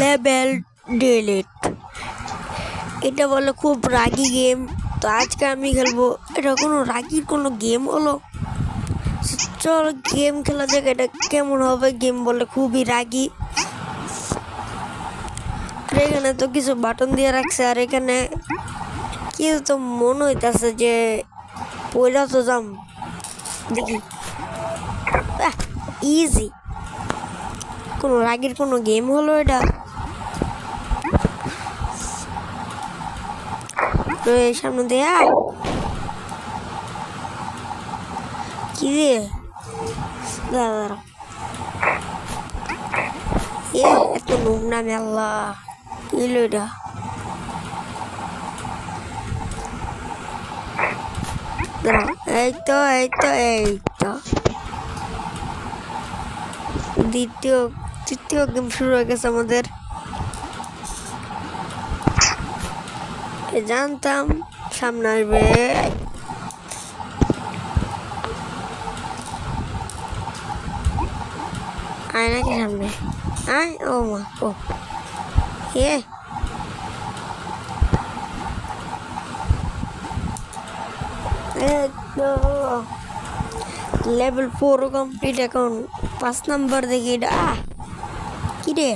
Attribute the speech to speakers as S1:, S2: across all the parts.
S1: Level delete. এটা বলে খুব রাগি গেম। তো আজকে আমি খেলবো। এটা কোনো রাগির কোনো গেম হলো? চলো গেম খেলা যাক। এটা কেমন হবে? গেম বলে খুবই রাগি। আর এখানে তো কিছু বাটন দিয়ে রাখছে, আর এখানে কিছু তো মনে হইতেছে যে পয়লা তো যাম। দেখি, ইজি। কোনো রাগির কোনো গেম হলো এটা? সামনে দেয়া কি রে? দাঁড়া, এত নুব না মেলা। কি হলো এটা? এই তো এই তো এই তো তৃতীয় গেম শুরু হয়ে গেছে আমাদের। জানতাম সামনে আসবে। আয় নাকি সামনে? আয়। ও মা, ও এ লেভেল 4 কমপ্লিট। এখন 5 নাম্বার দেখি। এটা কি রে?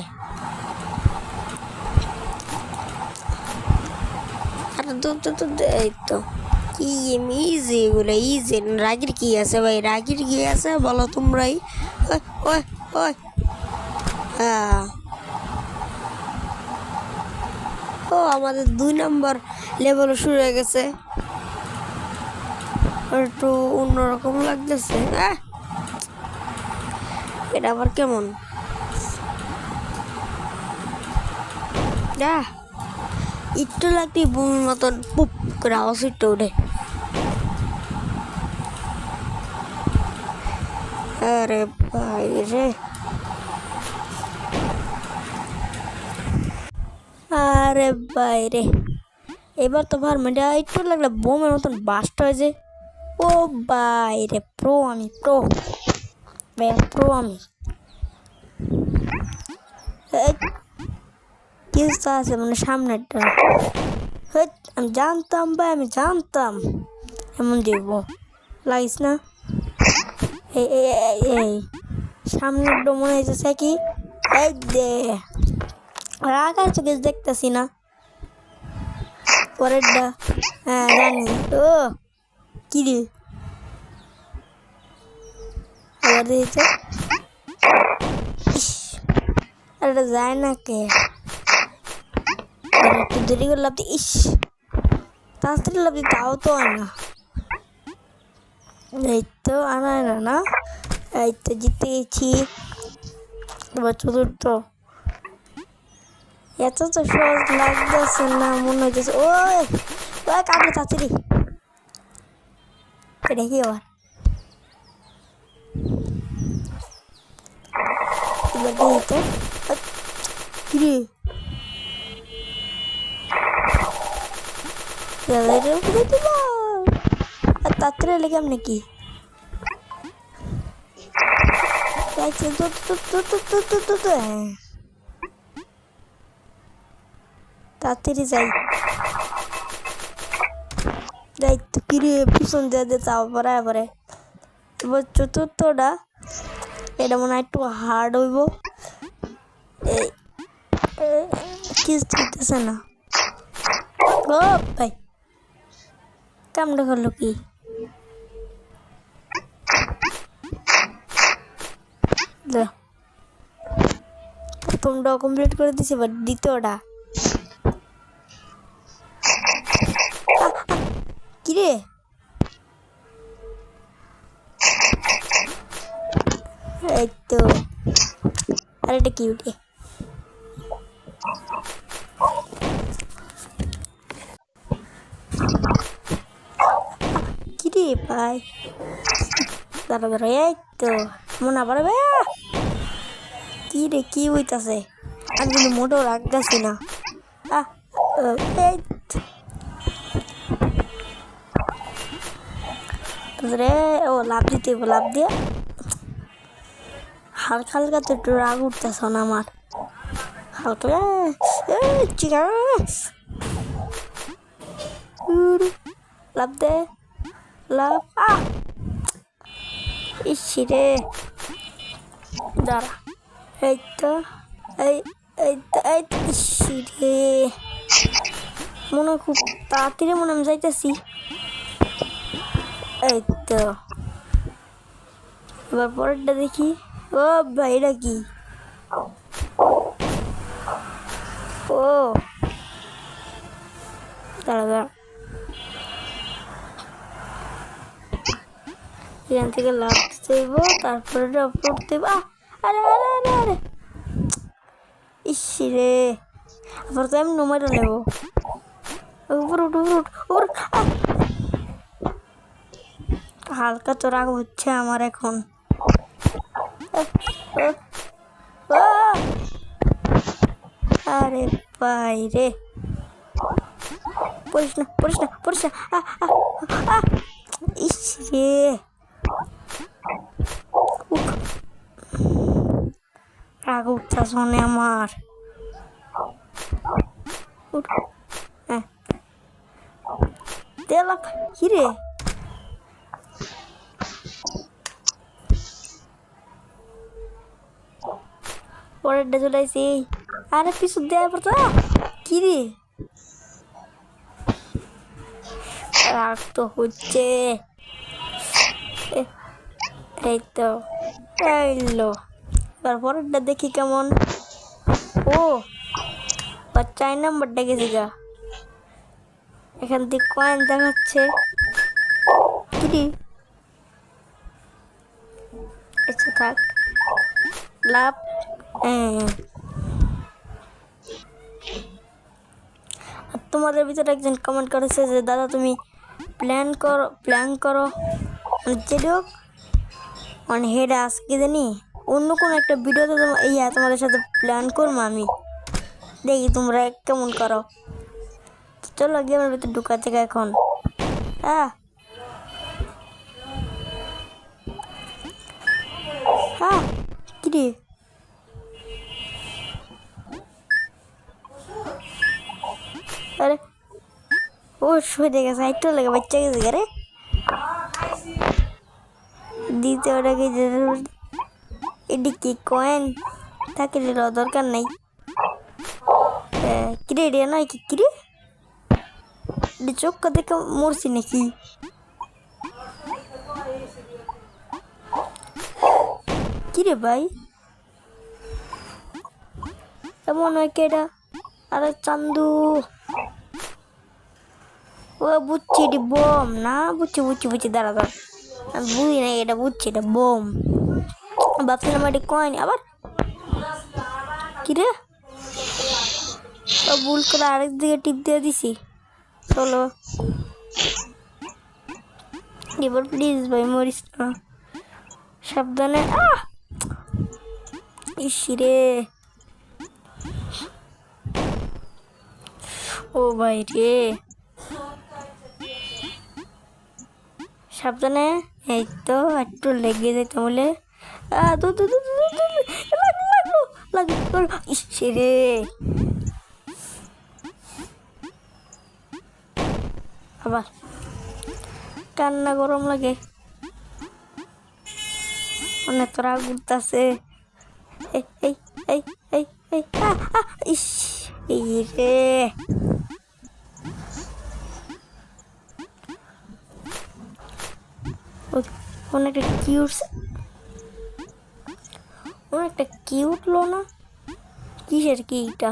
S1: আর এই তো কি গেম? ইজি এগুলো, ইজি। রাগির কি আছে ভাই? রাগির কি আছে বলো তোমরাই। ওই ওই ও, আমাদের 2 নাম্বার লেভেল শুরু হয়ে গেছে। একটু অন্যরকম লাগতেছে। এটা আবার কেমন? একটু লাগতে বমির মতন পুপ করে আওয়াজ একটু ওঠে। আরে ভাই রে, আরে ভাই রে, এবার তো ভার্মেন্ট একটু লাগলে বোমের মতন বাস্ট হয়ে যায়। ও ভাই রে, প্রো আমি, প্রো প্রো আমি। কিছু আছে মানে সামনেটা। আমি জানতাম ভাই, আমি জানতাম এমন দিব। লাগিস না। এই সামনেটা মনে হয়েছে কি? এই দে রাখার চোখে দেখতেছি না। পরেরটা জানি। ও কি রে? আবার দিয়েছে। আর এটা যায় না কে? একটু দেরি করে লাভ। ইস, তাড়াতাড়ি লাভ তাও তো হয় না। এই তো আনায় না না। এই তো জিতে গেছি। এবার চতুর্থ। এত তো সহজ লাগতেছে না, মনে হইতেছে। ওই ওই কাটলে তাড়াতাড়ি। এটা কি আবার? এবার দেখি তো কিরে। তাড়াতাড়ি লেগে আমি নাকি তাড়াতাড়ি যাই। যাই তো কিরে, পিছন দিয়ে চাও পরে পরে। এবার চতুর্থটা, এটা মনে হয় একটু হার্ড হইব। এই কিস দিতেছে না। ও ভাই, কামড়া করলো কি? প্রথমটা কমপ্লিট করে দিছি, এবার দ্বিতীয়টা। কিরে এই তো। আর এটা কি উঠে? কিরে ভাই, দাঁড়া দাঁড়া। এই তো মনে আবার কি রে, কি হইতাছে? আমি কিন্তু মোটেও রাখতেছি না। রে ও লাভ দিতে, লাভ দিয়ে হালকা হালকা তো একটু রাগ উঠতেছ না আমার। হালকা চিকা লাভ দে লাভ ইসি রে দাঁড়া এই তো এই এই তো এই ইসি রে মনে হয় খুব তাড়াতাড়ি মনে আমি যাইতেছি এই তো এবার পরেরটা দেখি ও ভাই এটা কি ও দাঁড়া দাঁড়া এখান থেকে লাভ দেব তারপরে আপলোড দেব আরে আরে আরে আরে ইসি রে আবার তো আমি নোমাইটা নেব উপর উঠ উপর উঠ উপর হালকা তো রাগ হচ্ছে আমার এখন আরে ভাই রে পড়িস না পড়িস না পড়িস না ইস রে রাগ উঠছে শোনে আমার তেলা কি রে পরেরটা চলে আসি আরে পিছু দেওয়া পড়তো কি রে রাগ তো হচ্ছে এই তো এলো এবার পরেরটা দেখি কেমন ও 4 নাম্বারটা গেছি গা এখান থেকে কয়েন দেখাচ্ছে কি রে আচ্ছা থাক লাভ তোমাদের ভিতরে একজন কমেন্ট করেছে যে দাদা তুমি প্ল্যান করো যেটা হোক মানে হেড আজকে জানি অন্য কোনো একটা ভিডিওতে তোমাদের সাথে প্ল্যান করবো আমি দেখি তোমরা কেমন করো চলো গেমের ভিতরে ঢুকা থেকে এখন কি রে আরে ও শুয়ে গেছে একটু লাগে বাচ্চা গেছে রে দিতে ওটাকে এটি কি কয়েন থাকে দরকার নেই কিরে এটি নয় কি কিরে এটি চোখ দেখে মরছি নাকি কিরে ভাই এমন হয় কেটা আরে চান্দু ও বুঝছি এটি বোম না বুঝছি দাঁড়া আমি বুঝি না এটা বুঝছি এটা বোম ভাবছিলাম এটি কয়েন আবার কিরে ভুল করে আরেক দিকে টিপ দিয়ে দিছি চলো এবার প্লিজ ভাই মরিস না সাবধানে ইসিরে ও ভাই রে সাবধানে এই তো একটু লেগে যেত বলে ইসিরে আবার কান্না গরম লাগে অনেক রাগ উঠতেছে রে অনেকটা কিউট লো না কিসের কি এটা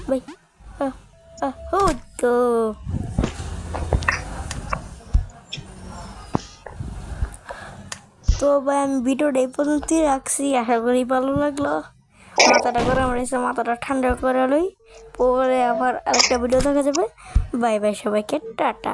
S1: ভাই তো তো ভাই আমি ভিডিওটা এই পর্যন্তই রাখছি আশা করি ভালো লাগলো মাথাটা গরম রয়েছে মাথাটা ঠান্ডা করে লই পরে আবার আরেকটা ভিডিও দেখা যাবে বাই বাই সবাইকে টাটা।